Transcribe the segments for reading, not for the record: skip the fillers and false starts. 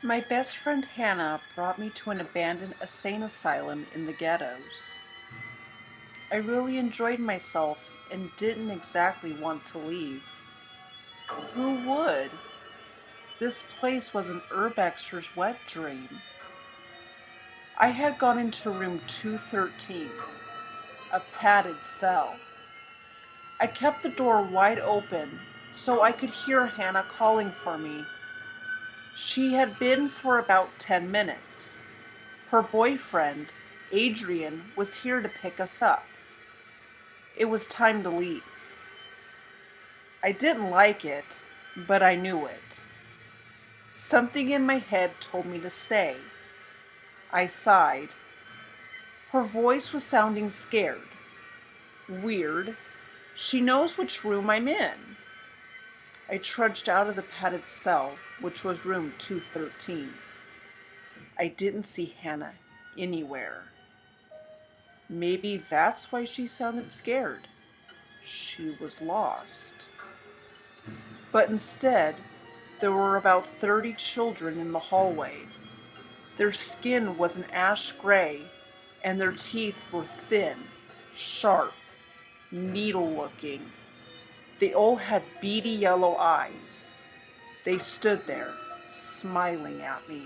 My best friend Hannah brought me to an abandoned insane asylum in the ghettos. I really enjoyed myself and didn't exactly want to leave. Who would? This place was an urbexer's wet dream. I had gone into room 213, a padded cell. I kept the door wide open so I could hear Hannah calling for me. She had been for about 10 minutes. Her boyfriend, Adrian, was here to pick us up. It was time to leave. I didn't like it, but I knew it. Something in my head told me to stay. I sighed. Her voice was sounding scared. Weird. She knows which room I'm in. I trudged out of the padded cell, which was room 213. I didn't see Hannah anywhere. Maybe that's why she sounded scared. She was lost. But instead, there were about 30 children in the hallway. Their skin was an ash gray, and their teeth were thin, sharp, needle-looking. They all had beady yellow eyes. They stood there, smiling at me.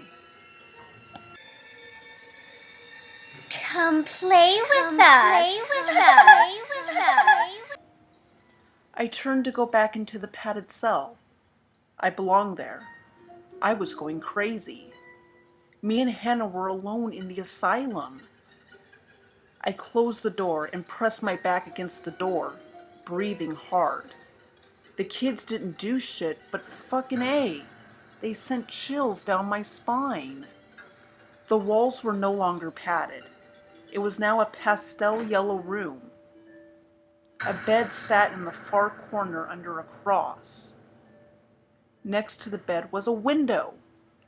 Come play with us. I turned to go back into the padded cell. I belonged there. I was going crazy. Me and Hannah were alone in the asylum. I closed the door and pressed my back against the door, breathing hard. The kids didn't do shit, but fucking A. They sent chills down my spine. The walls were no longer padded. It was now a pastel yellow room. A bed sat in the far corner under a cross. Next to the bed was a window,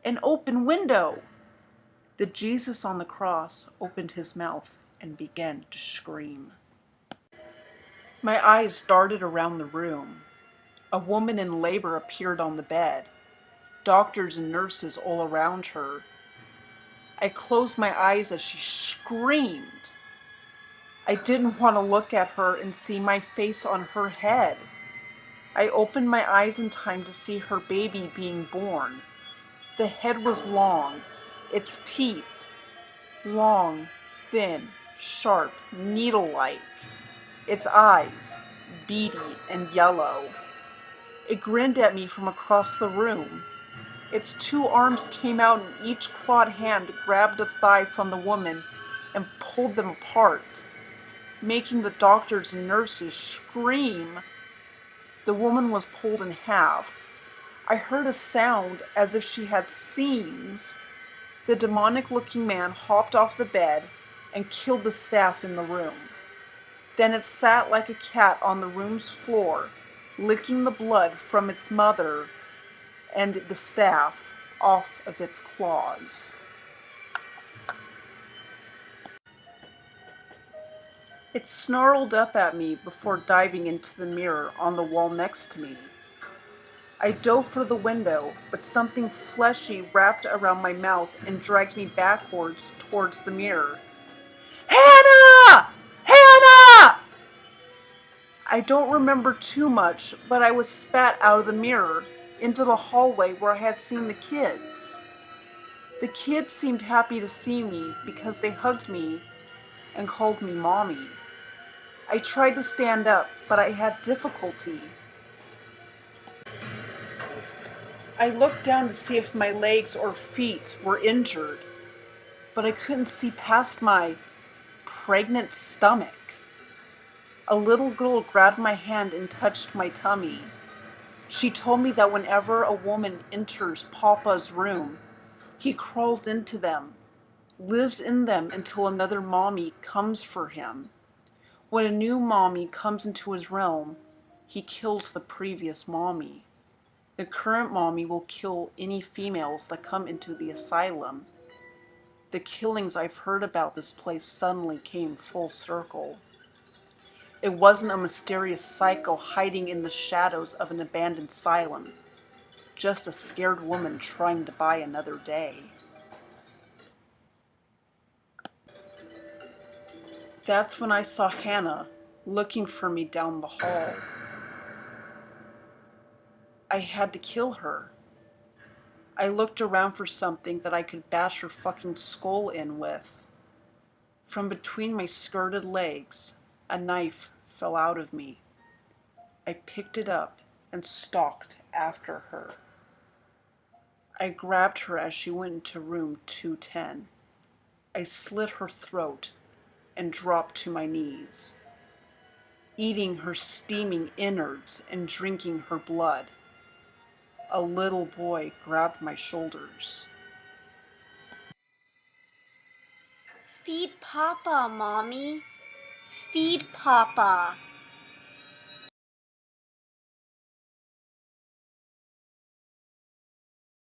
an open window. The Jesus on the cross opened his mouth and began to scream. My eyes darted around the room. A woman in labor appeared on the bed, doctors and nurses all around her. I closed my eyes as she screamed. I didn't want to look at her and see my face on her head. I opened my eyes in time to see her baby being born. The head was long, its teeth long, thin, sharp, needle-like. Its eyes beady and yellow. It grinned at me from across the room. Its two arms came out and each clawed hand grabbed a thigh from the woman and pulled them apart, making the doctors and nurses scream. The woman was pulled in half. I heard a sound as if she had seams. The demonic-looking man hopped off the bed and killed the staff in the room. Then it sat like a cat on the room's floor, licking the blood from its mother and the staff off of its claws. It snarled up at me before diving into the mirror on the wall next to me. I dove for the window, but something fleshy wrapped around my mouth and dragged me backwards towards the mirror. Hannah! Hannah! I don't remember too much, but I was spat out of the mirror into the hallway where I had seen the kids. The kids seemed happy to see me because they hugged me and called me Mommy. I tried to stand up, but I had difficulty. I looked down to see if my legs or feet were injured, but I couldn't see past my pregnant stomach. A little girl grabbed my hand and touched my tummy. She told me that whenever a woman enters Papa's room, he crawls into them, lives in them until another mommy comes for him. When a new mommy comes into his realm, he kills the previous mommy. The current mommy will kill any females that come into the asylum. The killings I've heard about this place suddenly came full circle. It wasn't a mysterious psycho hiding in the shadows of an abandoned asylum. just a scared woman trying to buy another day. That's when I saw Hannah looking for me down the hall. I had to kill her. I looked around for something that I could bash her fucking skull in with. From between my skirted legs, a knife fell out of me. I picked it up and stalked after her. I grabbed her as she went into room 210. I slit her throat and dropped to my knees, eating her steaming innards and drinking her blood. A little boy grabbed my shoulders. Feed Papa, Mommy. Feed Papa.